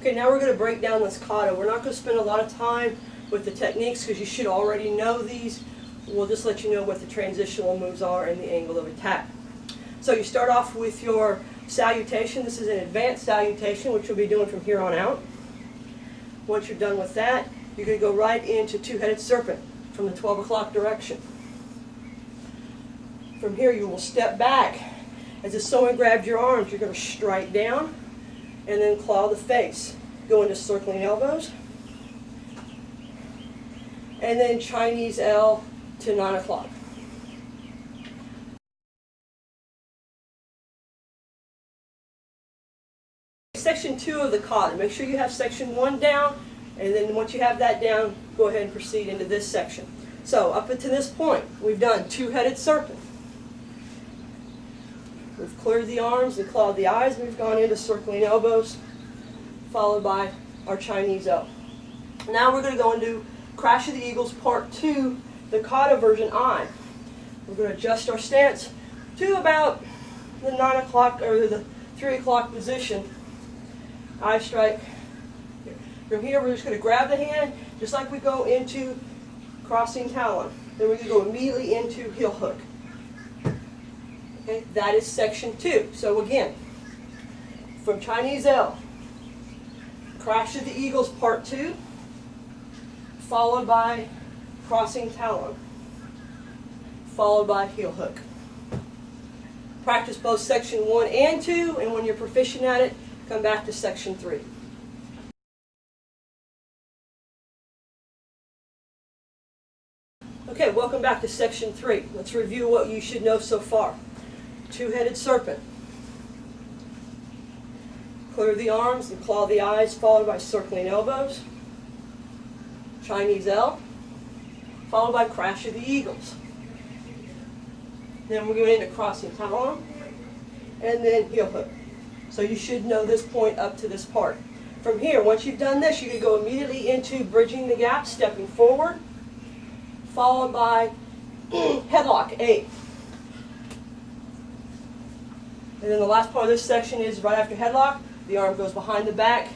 Okay, now we're going to break down this kata. We're not going to spend a lot of time with the techniques because you should already know these. We'll just let you know what the transitional moves are and the angle of attack. So you start off with your salutation. This is an advanced salutation, which you'll be doing from here on out. Once you're done with that, you're going to go right into two-headed serpent from the 12 o'clock direction. From here, you will step back. As if someone grabbed your arms, you're going to strike down and then claw the face. Go into circling elbows. And then Chinese L to 9 o'clock. Section 2 of the kata. Make sure you have section 1 down, and then once you have that down, go ahead and proceed into this section. So up until this point, we've done two-headed serpent. We've cleared the arms and clawed the eyes. We've gone into circling elbows, followed by our Chinese L. Now we're going to go into Crash of the Eagles Part 2, the kata version I. We're going to adjust our stance to about the 9 o'clock or the 3 o'clock position. Eye strike. From here, we're just going to grab the hand, just like we go into crossing talon. Then we're going to go immediately into heel hook. Okay, that is section 2. So again, from Chinese L, Crash of the Eagles Part 2, followed by crossing talon, followed by heel hook. Practice both section 1 and 2, and when you're proficient at it, come back to section 3. Okay, welcome back to section 3. Let's review what you should know so far. Two-headed serpent. Clear the arms and claw the eyes, followed by circling elbows. Chinese L, followed by Crash of the Eagles. Then we're going into crossing talon, and then heel hook. So you should know this point up to this part. From here, once you've done this, you can go immediately into bridging the gap, stepping forward, followed by headlock, A. And then the last part of this section is right after headlock, the arm goes behind the back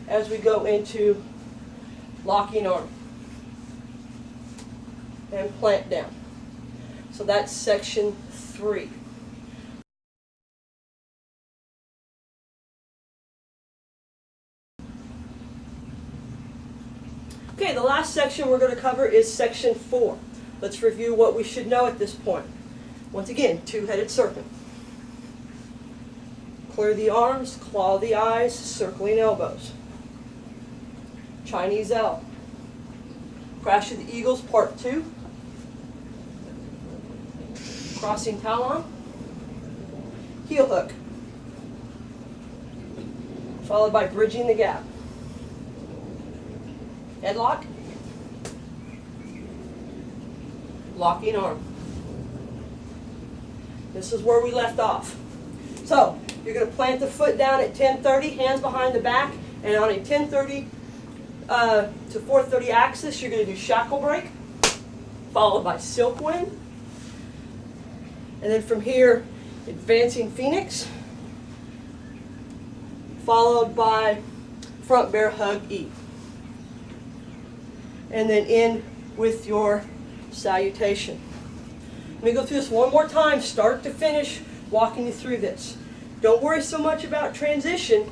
as we go into locking arm and plant down. So that's section 3. Okay, the last section we're going to cover is section 4. Let's review what we should know at this point. Once again, two-headed serpent. Clear the arms, claw the eyes, circling elbows. Chinese L. Crash of the Eagles Part 2. Crossing talon. Heel hook. Followed by bridging the gap. Headlock. Locking arm. This is where we left off. So, you're going to plant the foot down at 10:30, hands behind the back, and on a 10:30 to 4:30 axis, you're going to do shackle break, followed by silk wind. And then from here, advancing phoenix, followed by front bear hug E. And then end with your salutation. Let me go through this one more time, start to finish, walking you through this. Don't worry so much about transition,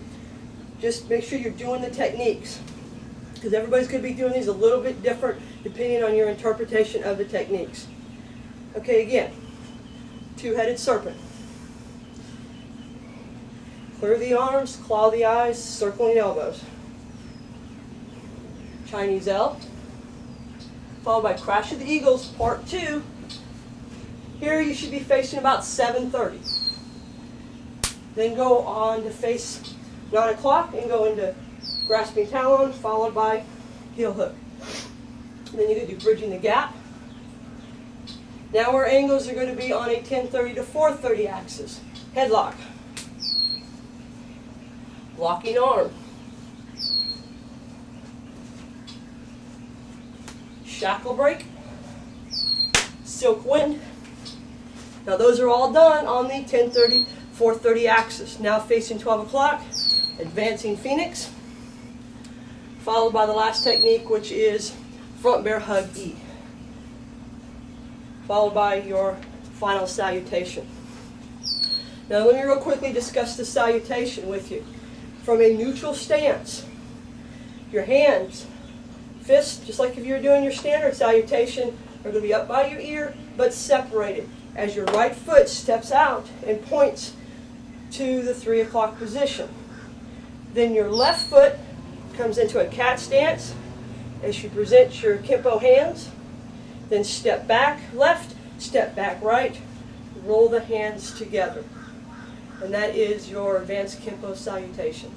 just make sure you're doing the techniques. Because everybody's going to be doing these a little bit different depending on your interpretation of the techniques. Okay, again, two-headed serpent. Clear the arms, claw the eyes, circling elbows. Chinese L. Followed by Crash of the Eagles, Part 2. Here you should be facing about 7:30. Then go on to face 9 o'clock and go into grasping talon, followed by heel hook. And then you're going to do bridging the gap. Now our angles are going to be on a 10:30 to 4:30 axis. Headlock. Locking arm. Shackle break. Silk wind. Now those are all done on the 10:30, 4:30 axis. Now facing 12 o'clock, advancing phoenix, followed by the last technique, which is front bear hug E, followed by your final salutation. Now let me real quickly discuss the salutation with you. From a neutral stance, your hands, fists, just like if you were doing your standard salutation, are going to be up by your ear, but separated as your right foot steps out and points to the 3 o'clock position. Then your left foot comes into a cat stance as you present your Kenpo hands. Then step back left, step back right, roll the hands together. And that is your advanced Kenpo salutation.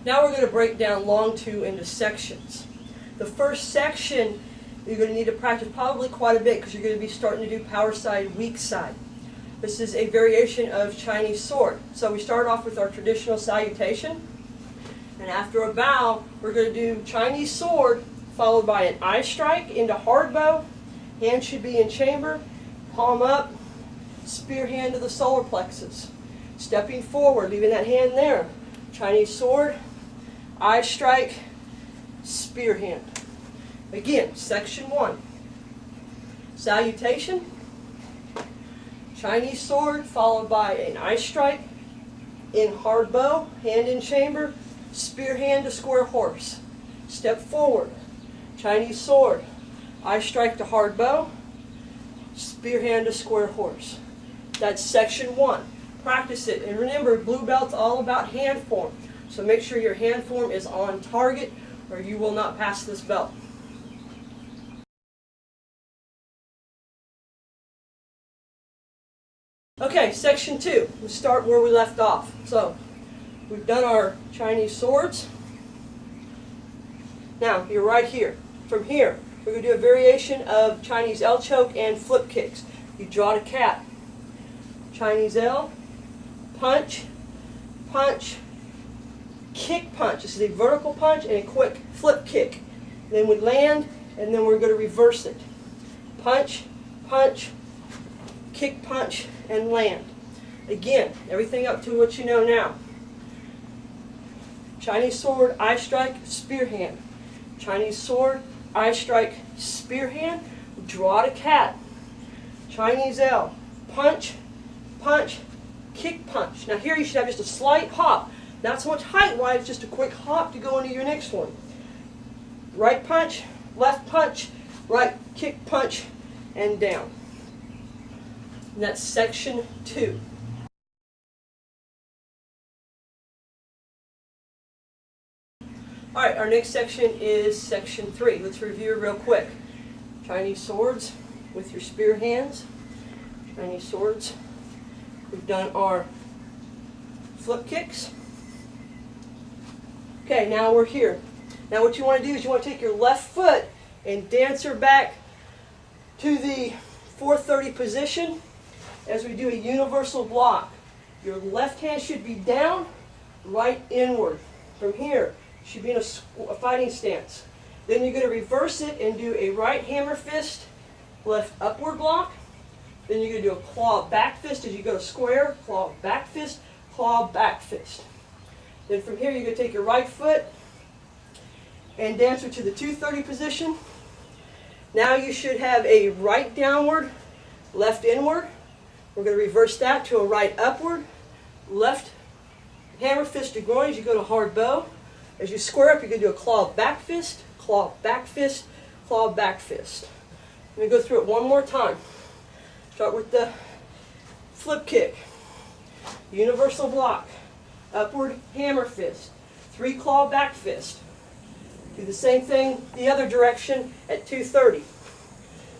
Now we're going to break down long two into sections. The first section you're going to need to practice probably quite a bit because you're going to be starting to do power side, weak side. This is a variation of Chinese sword. So we start off with our traditional salutation, and after a bow we're going to do Chinese sword followed by an eye strike into hard bow. Hand should be in chamber, palm up, spear hand to the solar plexus. Stepping forward, leaving that hand there. Chinese sword, eye strike, spear hand. Again, section 1. Salutation, Chinese sword followed by an eye strike in hard bow, hand in chamber, spear hand to square horse. Step forward, Chinese sword, eye strike to hard bow, spear hand to square horse. That's section 1. Practice it, and remember, blue belt's all about hand form. So make sure your hand form is on target or you will not pass this belt. Okay, section 2. Let's start where we left off. So we've done our Chinese swords. Now you're right here. From here, we're going to do a variation of Chinese L choke and flip kicks. You draw the cat. Chinese L, punch, punch, kick punch. This is a vertical punch and a quick flip kick. And then we land, and then we're going to reverse it. Punch, punch, kick punch, and land. Again, everything up to what you know now. Chinese sword, eye strike, spear hand. Chinese sword, eye strike, spear hand. Draw the cat. Chinese L, punch, punch, kick punch. Now here you should have just a slight hop. Not so much height-wise, just a quick hop to go into your next one. Right punch, left punch, right kick punch, and down. And that's section 2. All right, our next section is section 3. Let's review it real quick. Chinese swords with your spear hands. Chinese swords. We've done our flip kicks. Okay, now we're here. Now what you want to do is you want to take your left foot and dance her back to the 430 position as we do a universal block. Your left hand should be down, right inward. From here, you should be in a fighting stance. Then you're going to reverse it and do a right hammer fist, left upward block. Then you're going to do a claw back fist as you go to square, claw back fist, claw back fist. Then from here, you're going to take your right foot and dance her to the 230 position. Now you should have a right downward, left inward. We're going to reverse that to a right upward, left hammer fist to groin as you go to hard bow. As you square up, you're going to do a claw back fist, claw back fist, claw back fist. Let me go through it one more time. Start with the flip kick, universal block, upward hammer fist, 3 claw back fist. Do the same thing the other direction at 230.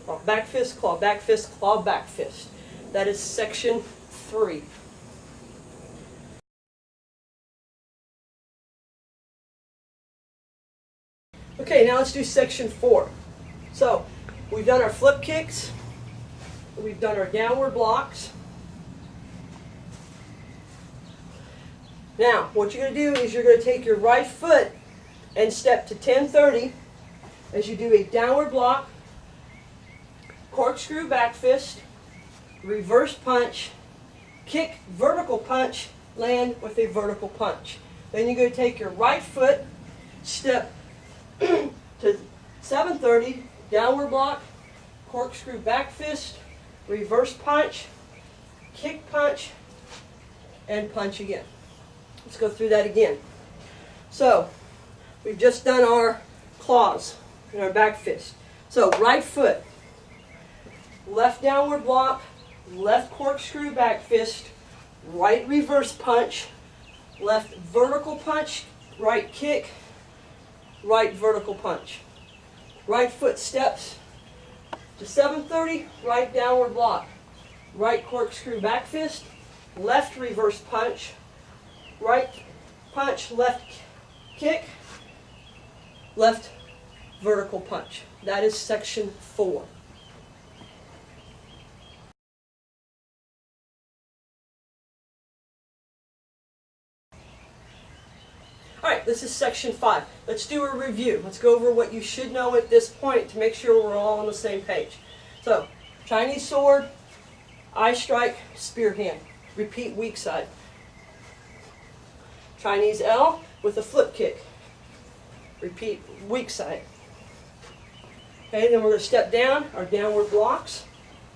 Claw back fist, claw back fist, claw back fist. That is section 3. Okay, now let's do section 4. So, we've done our flip kicks, we've done our downward blocks. Now, what you're going to do is you're going to take your right foot and step to 1030 as you do a downward block, corkscrew back fist, reverse punch, kick, vertical punch, land with a vertical punch. Then you're going to take your right foot, step to 730, downward block, corkscrew back fist, reverse punch, kick punch, and punch again. Let's go through that again. So, we've just done our claws and our back fist. So, right foot, left downward block, left corkscrew back fist, right reverse punch, left vertical punch, right kick, right vertical punch. Right foot steps to 730, right downward block, right corkscrew back fist, left reverse punch, right punch, left kick, left vertical punch. That is section 4. Alright, this is section 5. Let's do a review. Let's go over what you should know at this point to make sure we're all on the same page. So, Chinese sword, eye strike, spear hand. Repeat weak side. Chinese L with a flip kick. Repeat weak side. Okay, then we're going to step down, our downward blocks.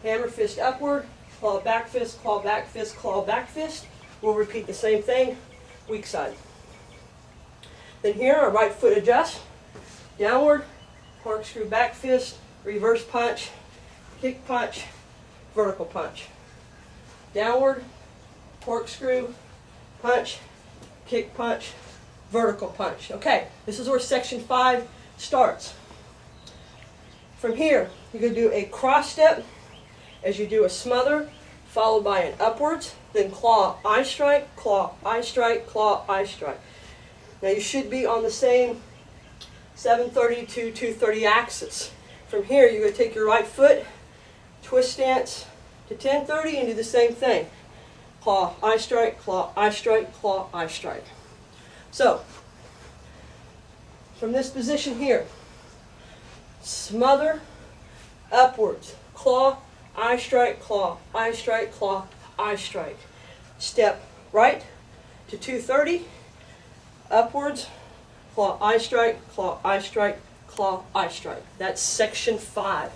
Hammer fist upward, claw back fist, claw back fist, claw back fist. We'll repeat the same thing, weak side. Then here, our right foot adjust, downward, corkscrew back fist, reverse punch, kick punch, vertical punch. Downward, corkscrew, punch, kick punch, vertical punch. Okay, this is where section 5 starts. From here, you're going to do a cross step as you do a smother, followed by an upwards, then claw, eye strike, claw, eye strike, claw, eye strike. Now you should be on the same 730 to 230 axis. From here, you're going to take your right foot, twist stance to 1030 and do the same thing. Claw, eye strike, claw, eye strike, claw, eye strike. So, from this position here, smother, upwards, claw, eye strike, claw, eye strike, claw, eye strike. Step right to 230, upwards, claw, eye strike, claw, eye strike, claw, eye strike. That's section 5.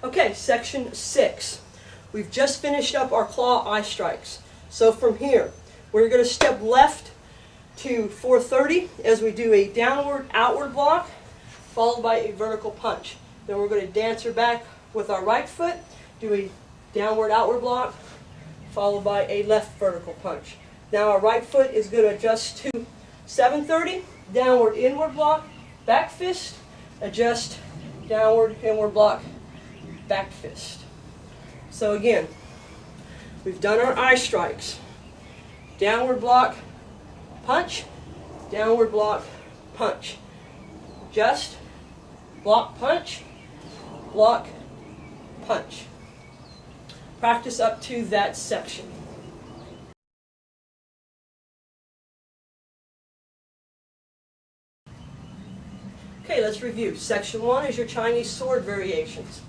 Okay, section 6. We've just finished up our claw eye strikes. So from here, we're going to step left to 430 as we do a downward outward block, followed by a vertical punch. Then we're going to dance her back with our right foot, do a downward outward block, followed by a left vertical punch. Now our right foot is going to adjust to 730, downward inward block, back fist, adjust, downward inward block, back fist. So again, we've done our eye strikes. Downward block, punch, downward block, punch. Just, block, punch, block, punch. Practice up to that section. Okay, let's review. Section 1 is your Chinese sword variations.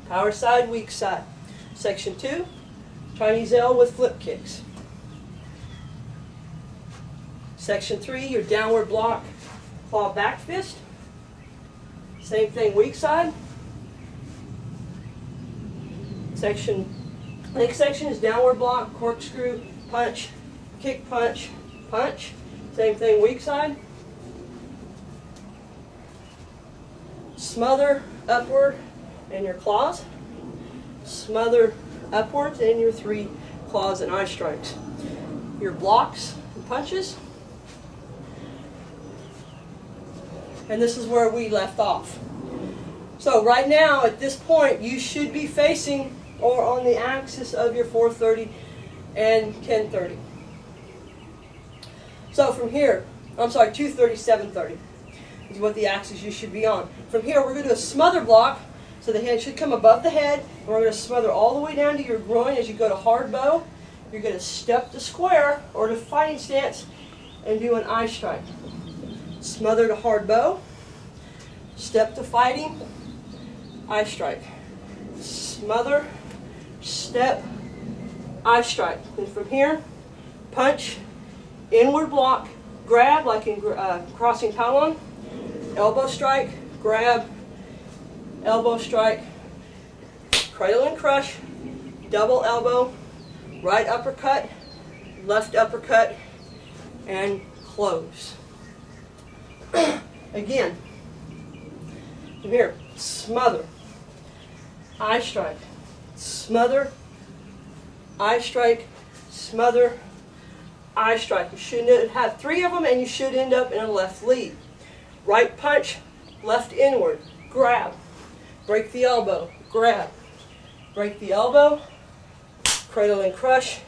Power side, weak side. Section 2, Chinese L with flip kicks. Section 3, your downward block, claw back fist. Same thing, weak side. Next section is downward block, corkscrew, punch, kick, punch, punch. Same thing, weak side. Smother upward and your claws. Smother upwards and your 3 claws and eye strikes. Your blocks and punches. And this is where we left off. So right now, at this point, you should be facing or on the axis of your 430 and 1030. So from here, 230, 730 is what the axis you should be on. From here, we're going to do a smother block. So the hand should come above the head, and we're going to smother all the way down to your groin as you go to hard bow. You're going to step to square or to fighting stance and do an eye strike. Smother to hard bow, step to fighting, eye strike. Smother, step, eye strike. And from here, punch, inward block, grab like in crossing talon, elbow strike, grab, elbow strike, cradle and crush, double elbow, right uppercut, left uppercut, and close. Again, from here, smother, eye strike, smother, eye strike, smother, eye strike. You should have 3 of them and you should end up in a left lead. Right punch, left inward, grab, break the elbow, grab, break the elbow, cradle and crush,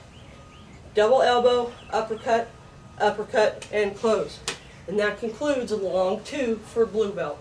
double elbow, uppercut, uppercut, and close. And that concludes a long 2 for blue belt.